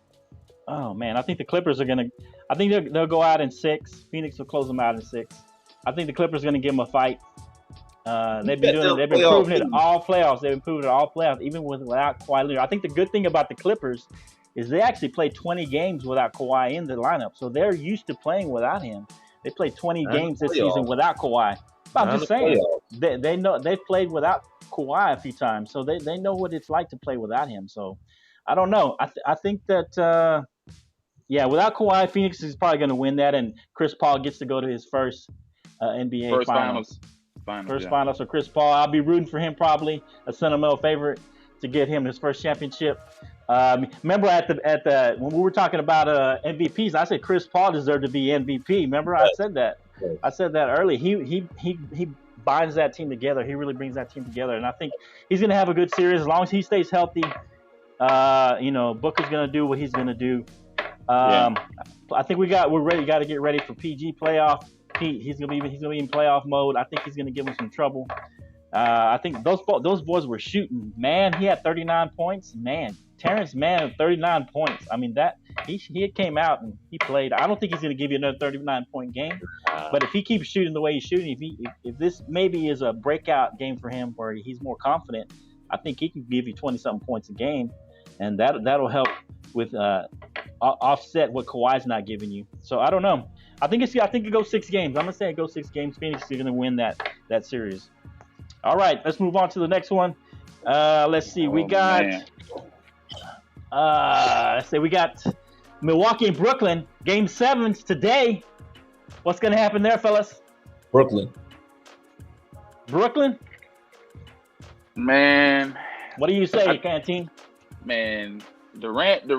Oh man, I think the Clippers are gonna. I think they'll go out in 6. Phoenix will close them out in 6. I think the Clippers are gonna give them a fight. They've been proving it all playoffs. Even without Kawhi Leonard. I think the good thing about the Clippers is they actually played 20 games without Kawhi in the lineup, so they're used to playing without him. They played 20 games this season without Kawhi. But I'm just saying, they know they've played without Kawhi a few times, so they know what it's like to play without him. So I don't know. I think that without Kawhi, Phoenix is probably going to win that, and Chris Paul gets to go to his first NBA First finals. finals. Finals for Chris Paul. I'll be rooting for him, probably a sentimental favorite to get him his first championship. Remember when we were talking about MVPs, I said Chris Paul deserved to be MVP. Remember, I said that. I said that early. He binds that team together. He really brings that team together, and I think he's going to have a good series as long as he stays healthy. Booker's going to do what he's going to do. I think we're ready. Got to get ready for PG playoff. He's gonna be in playoff mode. I think he's gonna give him some trouble. I think those boys were shooting. Man, he had 39 points. Man, Terrence Mann 39 points. I mean that he came out and he played. I don't think he's gonna give you another 39-point game. But if he keeps shooting the way he's shooting, if this maybe is a breakout game for him where he's more confident, I think he can give you 20-something points a game, and that'll help with offset what Kawhi's not giving you. So I don't know. I think it goes 6 games. I'm gonna say it goes 6 games. Phoenix is gonna win that series. All right, let's move on to the next one. Let's see. We got Milwaukee and Brooklyn. Game 7's today. What's gonna happen there, fellas? Brooklyn. Man, what do you say, Canteen? Man, Durant,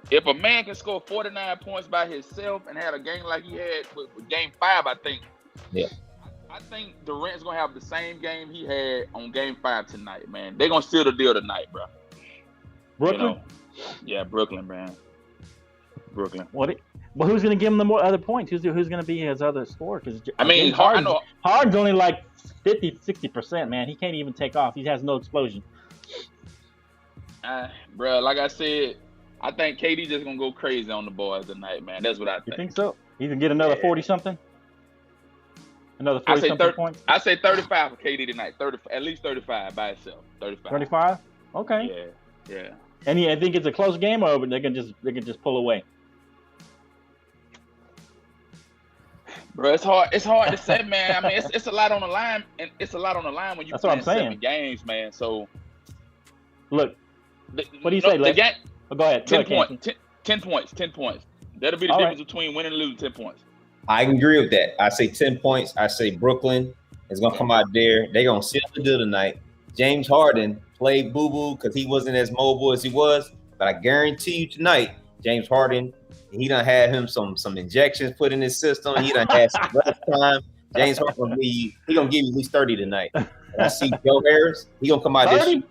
if a man can score 49 points by himself and had a game like he had with Game 5, I think. Yeah. I think Durant's gonna have the same game he had on Game 5 tonight, man. They're gonna steal the deal tonight, bro. Brooklyn. Yeah, Brooklyn, man. Brooklyn. Well, who's gonna give him the more other points? Who's gonna be his other scorer? Because Harden's only like 50-60%, man. He can't even take off. He has no explosion. Bro, like I said, I think KD just gonna go crazy on the boys tonight, man. That's what I think. You think so? He can get another 40-something? Another 40-something points? I say 35 for KD tonight. At least 35 by itself. 35. 35? Okay. Yeah. And I think it's a close game, or they can just pull away. Bro, it's hard to say, man. I mean, it's a lot on the line, and it's a lot on the line when you play 7 games, man. So, look, what do you say, Les? Go ahead. 10 points. 10 points. 10 points. That'll be the difference between winning and losing. 10 points. I can agree with that. I say 10 points. I say Brooklyn is gonna come out there. They're gonna seal the deal tonight. James Harden played boo-boo because he wasn't as mobile as he was, but I guarantee you tonight, James Harden, he done had him some injections put in his system. He done had some rest time. James Harden he gonna give you at least 30 tonight. And I see Joe Harris. He gonna come out there.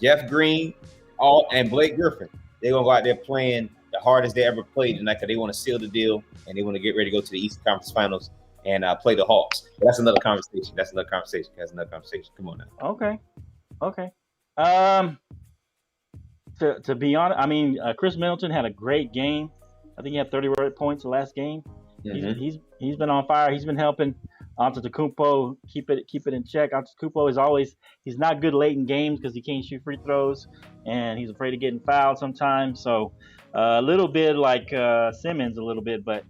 Jeff Green, and Blake Griffin. They're gonna go out there playing the hardest they ever played tonight because they want to seal the deal and they want to get ready to go to the Eastern Conference Finals and play the Hawks. But that's another conversation. Come on now. Okay. To be honest, I mean, Chris Middleton had a great game. I think he had 30 points the last game. Mm-hmm. He's been on fire. He's been helping Antetokounmpo keep it in check. Antetokounmpo he's not good late in games because he can't shoot free throws and he's afraid of getting fouled sometimes. So a little bit like Simmons a little bit, but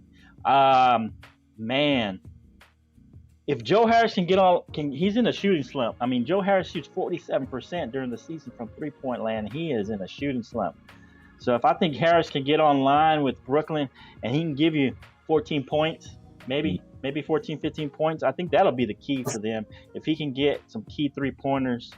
man, if Joe Harris he's in a shooting slump. I mean, Joe Harris shoots 47% during the season from 3-point land. He is in a shooting slump. So if I think Harris can get online with Brooklyn and he can give you 14 points, maybe 14, 15 points, I think that'll be the key for them. If he can get some key 3-pointers.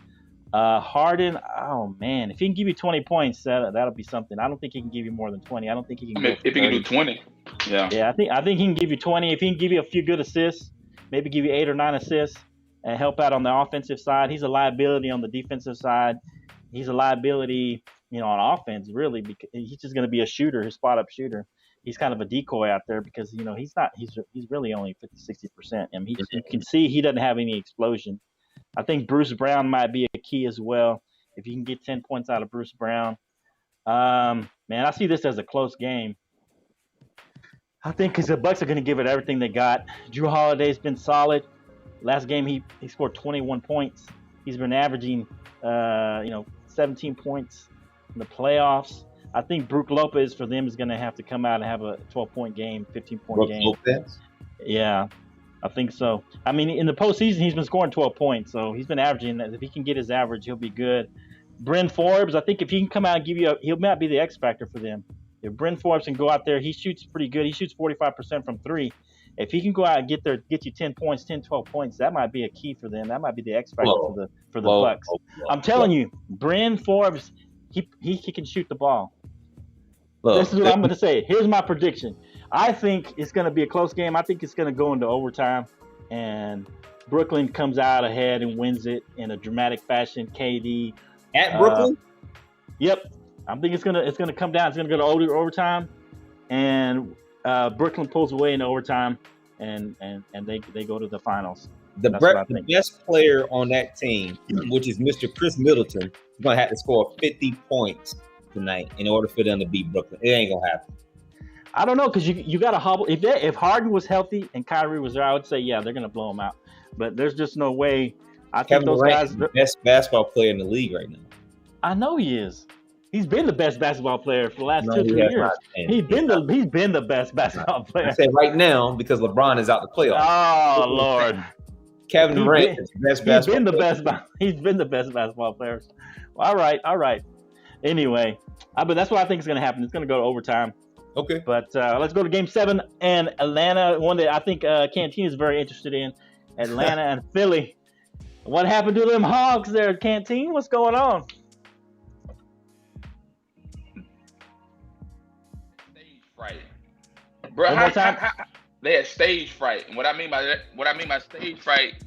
Harden, oh man, if he can give you 20 points, that'll be something. I don't think he can give you more than 20. I don't think he can. If he can do 20, yeah, I think he can give you 20. If he can give you a few good assists, maybe give you 8 or 9 assists, and help out on the offensive side. He's a liability on the defensive side. He's a liability, on offense, really, because he's just going to be a shooter, his spot-up shooter. He's kind of a decoy out there because, he's really only 50-60%. I mean, you can see he doesn't have any explosion. I think Bruce Brown might be a key as well. If you can get 10 points out of Bruce Brown. Man, I see this as a close game. I think because the Bucks are going to give it everything they got. Jrue Holiday's been solid. Last game, he scored 21 points. He's been averaging, 17 points in the playoffs. I think Brook Lopez for them is going to have to come out and have a 12-point game, 15-point game. Lopez? Yeah, I think so. I mean, in the postseason, he's been scoring 12 points, so he's been averaging that. If he can get his average, he'll be good. Bryn Forbes, I think if he can come out and he might be the X factor for them. If Bryn Forbes can go out there, he shoots pretty good. He shoots 45% from three. If he can go out and get you 10 points, 10, 12 points, that might be a key for them. That might be the X factor for the Bucks. I'm telling you, Bryn Forbes, he can shoot the ball. This is what I'm going to say. Here's my prediction. I think it's going to be a close game. I think it's going to go into overtime, and Brooklyn comes out ahead and wins it in a dramatic fashion. KD at Brooklyn. Yep, I think it's gonna come down. It's gonna go to overtime, and Brooklyn pulls away in overtime, and they go to the finals. The best player on that team, which is Mr. Chris Middleton, is gonna have to score 50 points tonight in order for them to beat Brooklyn. It ain't gonna happen. I don't know, because you got to hobble. If Harden was healthy and Kyrie was there, I would say yeah, they're gonna blow them out. But there's just no way. I think those guys is the best basketball player in the league right now. I know he is. He's been the best basketball player for the last 2-3 years. He's been the best basketball player. I say right now because LeBron is out the playoffs. Oh Lord. Kevin Durant is the best basketball player. He's been the best basketball player. Well, all right. Anyway, but that's what I think is going to happen. It's going to go to overtime. Okay. But let's go to Game 7 and Atlanta. One that I think Canteen is very interested in. Atlanta and Philly. What happened to them Hogs there, Canteen? What's going on? Stage fright, bro. They had stage fright, and what I mean by stage fright,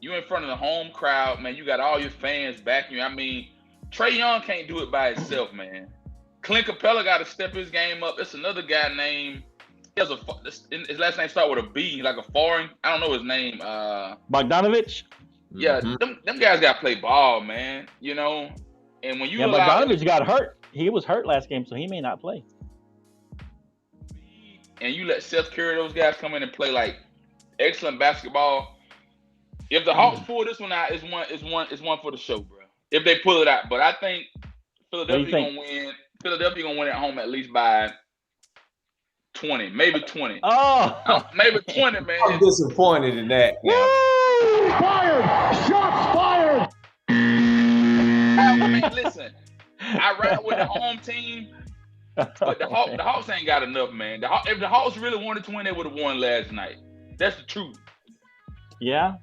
you in front of the home crowd, man. You got all your fans backing you. I mean, Trae Young can't do it by himself, man. Clint Capella got to step his game up. It's another guy named. His last name start with a B, like a foreign. I don't know his name. Bogdanovich. Yeah, them guys got to play ball, man. You know, and when you Bogdanovich got hurt. He was hurt last game, so he may not play. And you let Seth Curry, those guys come in and play like excellent basketball. If the Hawks pull this one out, it's one for the show, bro. If they pull it out, but I think Philadelphia gonna win. Philadelphia gonna win at home at least by 20, maybe 20. Oh, maybe 20, man. I'm disappointed in that. Fired! Shots fired! I mean, listen, I ride with the home team, but the Hawks ain't got enough, man. If the Hawks really wanted to win, they would have won last night. That's the truth. Yeah.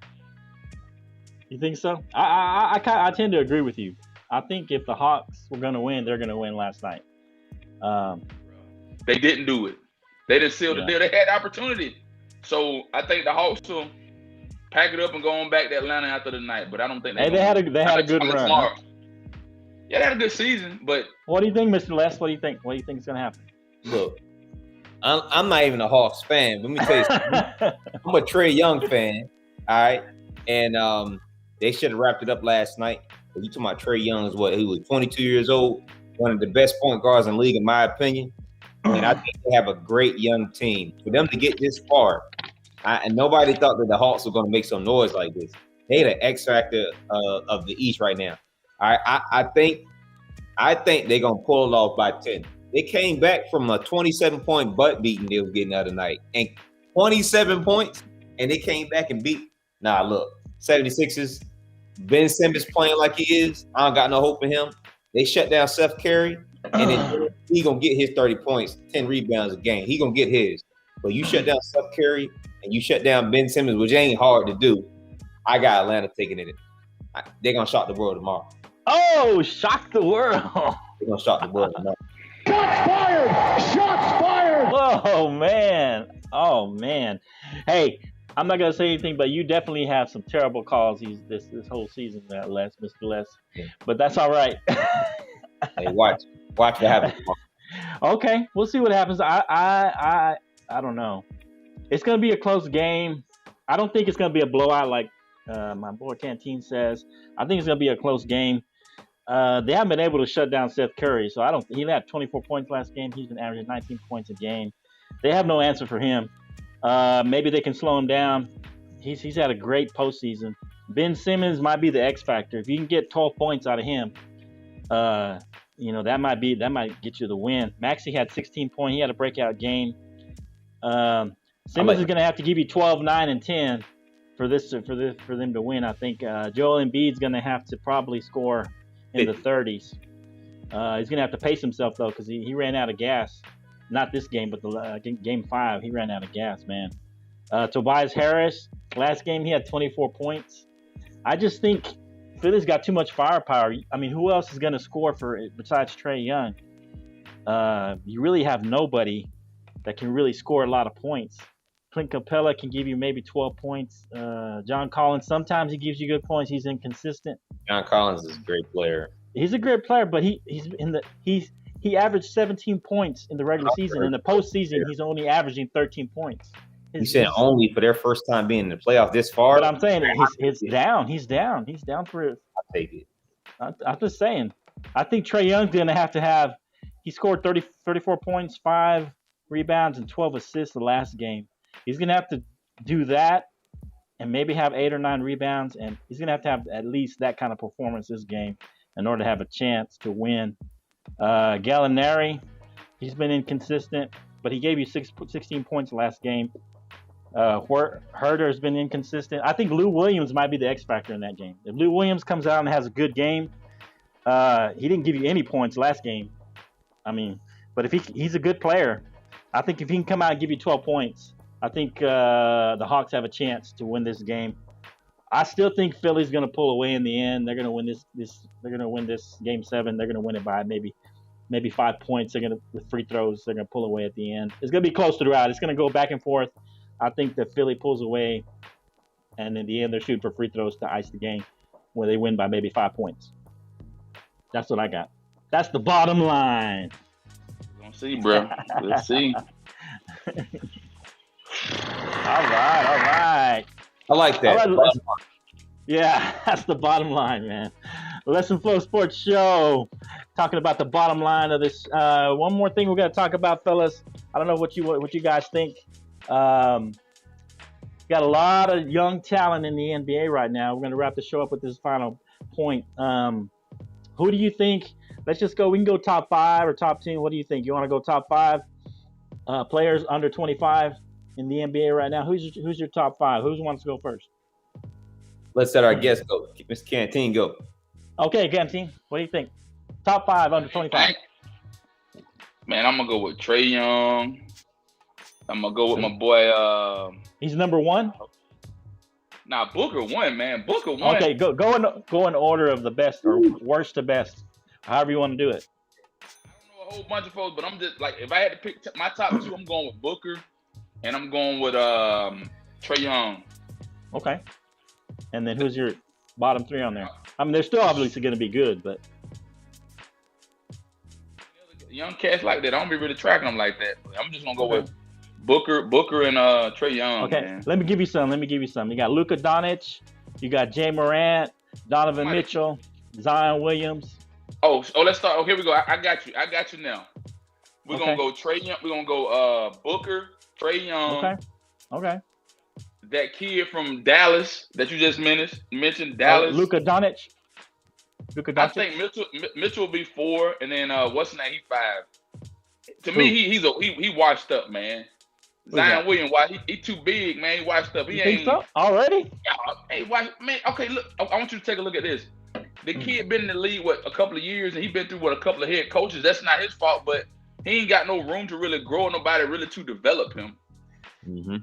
You think so? I tend to agree with you. I think if the Hawks were going to win, they're going to win last night. They didn't do it. They didn't seal the deal. They had the opportunity. So I think the Hawks will pack it up and go on back to Atlanta after the night. But I don't think they had a good run. Huh? Yeah, they had a good season. But what do you think, Mr. Les? What do you think? What do you think is going to happen? Look, I'm not even a Hawks fan. Let me tell you something. I'm a Trae Young fan. All right, and they should have wrapped it up last night. You talking about Trae Young is what? He was 22 years old, one of the best point guards in the league, in my opinion. And I think they have a great young team. For them to get this far, and nobody thought that the Hawks were going to make some noise like this. They're the X factor of the East right now. I think they're going to pull it off by 10. They came back from a 27-point butt beating they were getting the other night. And 27 points, and they came back and beat. Nah, look, 76ers, Ben Simmons playing like he is. I don't got no hope in him. They shut down Seth Curry, and then he going to get his 30 points, 10 rebounds a game. He going to get his. But you shut down Seth Curry, and you shut down Ben Simmons, which ain't hard to do. I got Atlanta taking it. They're going to shock the world tomorrow. Oh, shock the world. They're going to shock the world tomorrow. Shots fired! Shots fired! Oh, man. Hey, I'm not going to say anything, but you definitely have some terrible calls this whole season, Mr. Les. Yeah. But that's all right. Hey, watch what happens. Okay, we'll see what happens. I don't know. It's going to be a close game. I don't think it's going to be a blowout like my boy Canteen says. I think it's going to be a close game. They haven't been able to shut down Seth Curry, so he had 24 points last game. He's been averaging 19 points a game. They have no answer for him. Maybe they can slow him down. He's had a great postseason. Ben Simmons might be the X factor. If you can get 12 points out of him, that might get you the win. Maxey had 16 points. He had a breakout game. Simmons is going to have to give you 12, 9, and 10 for them to win. I think Joel Embiid's going to have to probably score in the 30s. He's gonna have to pace himself though, because he ran out of gas. Not this game, but the game 5, he ran out of gas, man. Tobias Harris, last game he had 24 points. I just think Philly's got too much firepower. I mean, who else is gonna score for it besides Trae Young? You really have nobody that can really score a lot of points. Clint Capella can give you maybe 12 points. John Collins, sometimes he gives you good points. He's inconsistent. John Collins is a great player. He's a great player, but he averaged 17 points in the regular season. In the postseason, he's only averaging 13 points. You said only for their first time being in the playoffs this far. But I'm saying it's down. He's down. He's down for it. I'll take it. I'm just saying. I think Trae Young's going to have. He scored 34 points, 5 rebounds, and 12 assists the last game. He's going to have to do that and maybe have 8 or 9 rebounds, and he's going to have at least that kind of performance this game in order to have a chance to win. Gallinari, he's been inconsistent, but he gave you 16 points last game. Herder's been inconsistent. I think Lou Williams might be the X factor in that game. If Lou Williams comes out and has a good game, he didn't give you any points last game. I mean, but if he's a good player, I think if he can come out and give you 12 points, I think the Hawks have a chance to win this game. I still think Philly's going to pull away in the end. They're going to win this. They're going to win this game 7. They're going to win it by maybe 5 points. They're going to, with free throws, they're going to pull away at the end. It's going to be close throughout. It's going to go back and forth. I think that Philly pulls away, and in the end, they're shooting for free throws to ice the game, where they win by maybe 5 points. That's what I got. That's the bottom line. We'll see, bro. Let's see. All right. I like that. All right, yeah, that's the bottom line, man. Lesson Flow Sports Show, talking about the bottom line of this. One more thing we got to talk about, fellas. I don't know what you guys think. Got a lot of young talent in the NBA right now. We're going to wrap the show up with this final point. Who do you think? Let's just go. We can go top 5 or top 10. What do you think? You want to go top 5 players under 25 in the NBA right now? Who's your top 5? Who wants to go first? Let's let our guest go. Mr. Canteen go. Okay, Canteen. What do you think? Top 5 under 25. Man, I'm gonna go with Trae Young. I'm gonna go with my boy. He's number 1. Nah, Booker won, man. Booker won. Okay, go in order of the best or worst to best, however you want to do it. I don't know a whole bunch of folks, but I'm just like, if I had to pick my top 2, I'm going with Booker, and I'm going with Trae Young. Okay. And then who's your bottom 3 on there? I mean, they're still obviously going to be good, but young cats like that, I don't be really tracking them like that. I'm just gonna go with Booker and Trae Young. Okay, man. Let me give you some. You got Luka Doncic, you got Jay Morant, Donovan Mitchell, Zion Williams. Oh, let's start. Oh, here we go. I got you now. We're gonna go Trae Young. We're gonna go Booker, Trae Young. Okay. That kid from Dallas that you just mentioned, Dallas. Luka Doncic. I think Mitchell will be 4, and then what's his name? He's 5. To me, he washed up, man. Zion Williams, why he too big, man. He washed up. You think so? Already? Hey, man. Okay, look. I want you to take a look at this. The kid been in the league a couple of years, and he been through a couple of head coaches. That's not his fault, but he ain't got no room to really grow. Nobody really to develop him. Mm-hmm.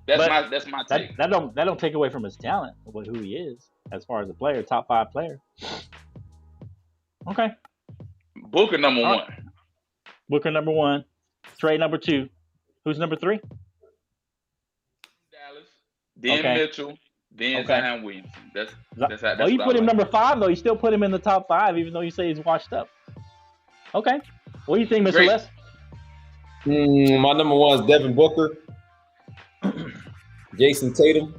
That's my take. That don't take away from his talent, who he is as far as a player, top 5 player. Okay. Booker number 1. Booker number 1. Trae number 2. Who's number 3? Dallas. Then Mitchell. Then Zion Williams. That's how. You put him number 5 though. You still put him in the top 5, even though you say he's washed up. Okay. What do you think, Mr. Les? My number 1 is Devin Booker. Jason Tatum.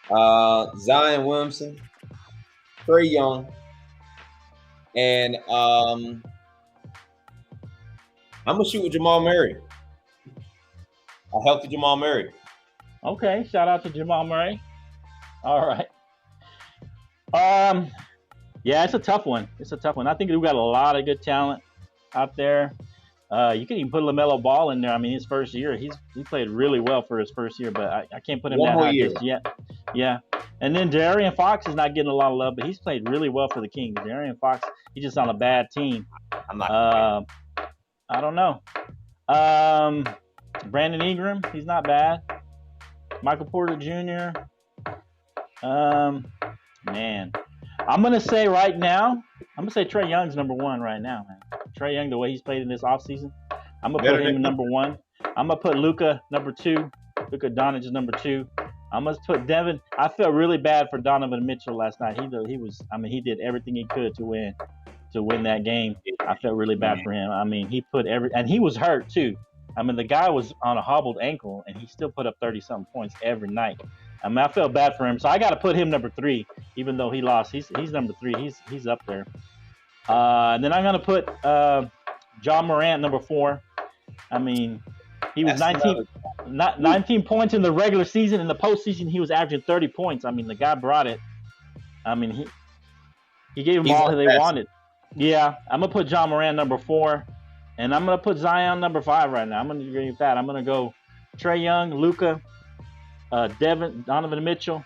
Zion Williamson. Trae Young. And I'm gonna shoot with Jamal Murray. A healthy Jamal Murray. Okay, shout out to Jamal Murray. All right. Yeah, it's a tough one. I think we've got a lot of good talent out there. You can even put LaMelo Ball in there. I mean, his first year, he played really well for his first year, but I can't put him that high just yet. Yeah, And then De'Aaron Fox is not getting a lot of love, but he's played really well for the Kings. De'Aaron Fox, he's just on a bad team. I'm not. I don't know. Brandon Ingram, he's not bad. Michael Porter Jr. Man, I'm gonna say right now, I'm gonna say Trae Young's number one right now, man. Trae Young, the way he's played in this offseason, I'm gonna put him number one. I'm gonna put Luka number two. Luka Doncic is number two. I must put Devin. I felt really bad for Donovan Mitchell last night. He did everything he could to win that game. I felt really bad for him. I mean, he put and he was hurt too. I mean, the guy was on a hobbled ankle, and he still put up 30-something points every night. I mean, I felt bad for him, so I got to put him number three, even though he lost. He's number three. He's up there. And then I'm gonna put John Morant number four. I mean, he was 19 points in the regular season. In the postseason, he was averaging 30 points. I mean, the guy brought it. I mean, he gave them all they wanted. Yeah, I'm gonna put John Morant number four, and I'm gonna put Zion number five right now. I'm gonna agree with that. I'm gonna go Trae Young, Luka, Donovan Mitchell,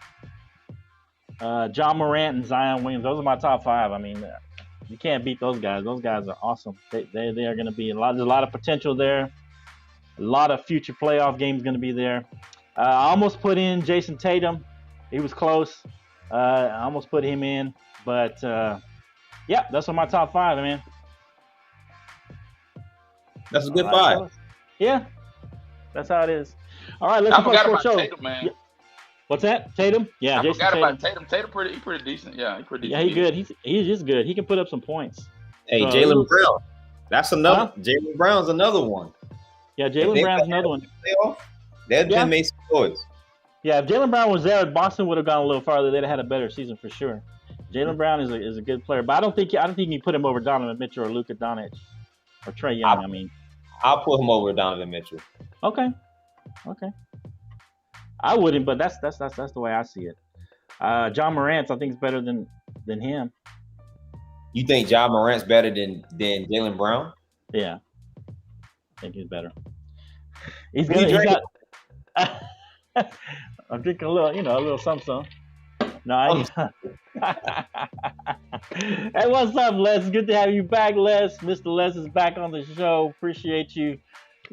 John Morant, and Zion Williams. Those are my top five. I mean, you can't beat those guys. Those guys are awesome. They are gonna be there's a lot of potential there. A lot of future playoff games going to be there. I almost put in Jason Tatum. He was close. I almost put him in. But, yeah, that's on my top five, man. That's a good five. Yeah, that's how it is. All right, let's I forgot about show. Tatum, man. Yeah. What's that? Tatum? Yeah, I Jason forgot Tatum. about Tatum. Tatum pretty decent. Yeah, he's pretty decent. Yeah, he's good. He's just good. He can put up some points. Hey, Jaylen Brown. That's another. Jaylen Brown's another one. Yeah, Jaylen Brown's another one. They've been made some noise. Yeah, if Jaylen Brown was there, Boston would have gone a little farther. They'd have had a better season for sure. Jaylen Brown is a good player, but I don't think you can put him over Donovan Mitchell or Luka Doncic or Trae Young. I'll put him over Donovan Mitchell. Okay. I wouldn't, but that's the way I see it. John Morant, I think, is better than him. You think John Morant's better than Jaylen Brown? Yeah, I think he's better. He's got. I'm drinking a little something. No, I ain't. Hey, what's up, Les? Good to have you back, Les. Mr. Les is back on the show. Appreciate you.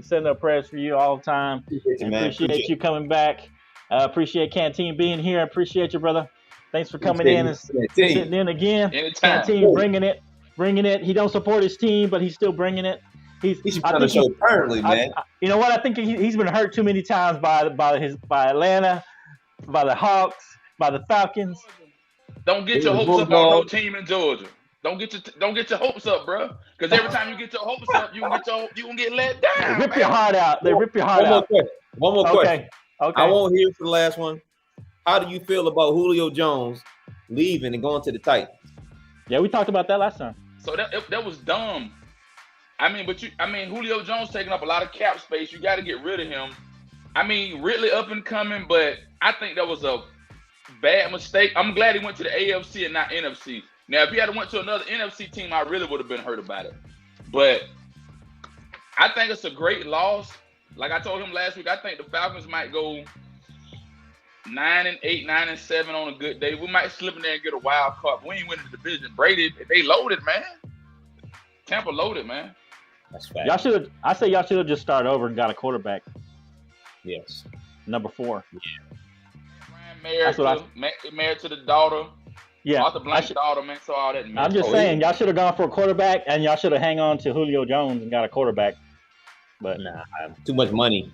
Sending up prayers for you all the time. Appreciate you coming back. Appreciate Canteen being here. Appreciate you, brother. Thanks for coming in and sitting in again. Anytime. Canteen bringing it. He don't support his team, but he's still bringing it. He's trying to show currently, man. You know what? I think he's been hurt too many times by Atlanta, by the Hawks, by the Falcons. Don't get your hopes up on no team in Georgia. Don't get your hopes up, bro. Because every time you get your hopes up, you gonna get let down. They rip your heart out. One more question. Okay. I won't hear for the last one. How do you feel about Julio Jones leaving and going to the Titans? Yeah, we talked about that last time. So that was dumb. Julio Jones taking up a lot of cap space. You got to get rid of him. Ridley up and coming, but I think that was a bad mistake. I'm glad he went to the AFC and not NFC. Now, if he had went to another NFC team, I really would have been hurt about it. But I think it's a great loss. Like I told him last week, I think the Falcons might go 9-8, 9-7 on a good day. We might slip in there and get a wild card. But we ain't winning the division. Brady, they loaded, man. Tampa loaded, man. That's fact. Y'all should have just started over and got a quarterback. Yes. Number 4. Yeah. Married to the daughter. Yeah. Arthur Blank's daughter, man. So all that. I'm just saying, y'all should have gone for a quarterback, and y'all should have hang on to Julio Jones and got a quarterback. But nah, too much money.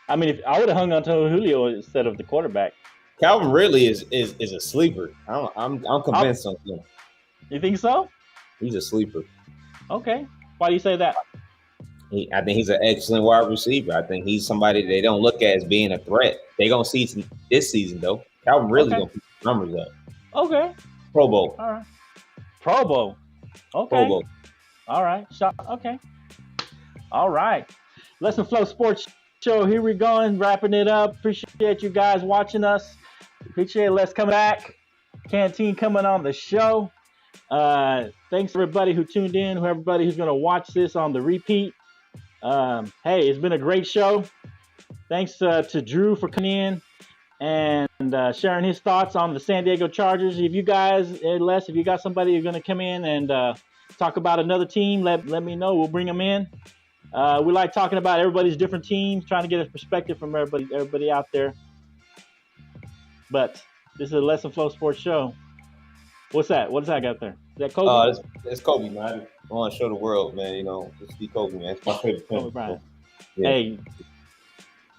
If I would have hung on to Julio instead of the quarterback. Calvin Ridley is a sleeper. I'm convinced on him. You think so? He's a sleeper. Okay. Why do you say that? I think he's an excellent wide receiver. I think he's somebody they don't look at as being a threat. They gonna see this season though. Calvin Ridley gonna put the numbers up. Okay. Pro Bowl. All right. Pro Bowl. Okay. Pro Bowl. All right. Okay. All right. Lesson Flow Sports Show. Here we go, wrapping it up. Appreciate you guys watching us. Appreciate Les coming back. Canteen coming on the show. Thanks everybody who tuned in, everybody who's going to watch this on the repeat. Hey, it's been a great show. Thanks to Drew for coming in. and sharing his thoughts on the San Diego Chargers. If you guys, Les, if you got somebody who's going to come in and talk about another team, let me know. We'll bring them in. We like talking about everybody's different teams, trying to get a perspective from everybody out there. But this is a Lesson Flow Sports Show. What's that? What does that got there? Is that Kobe? It's Kobe, man. I want to show the world, man. You know, just be Kobe, man. It's my favorite thing. Kobe Bryant. Yeah. Hey,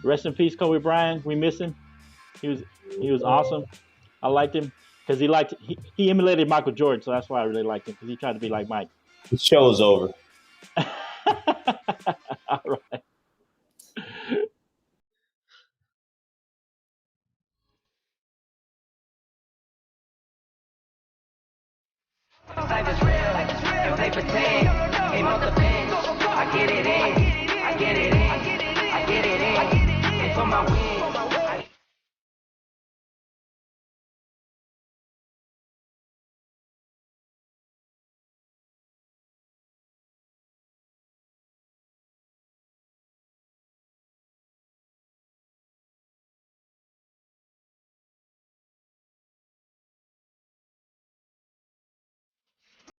rest in peace, Kobe Bryant. We miss him. He was awesome. I liked him because he emulated Michael Jordan, so that's why I really liked him, because he tried to be like Mike. The show's over. All right. Life is real, you play pretend, ain't off the bench, I get it in, I get it in, I get it in, and for my win.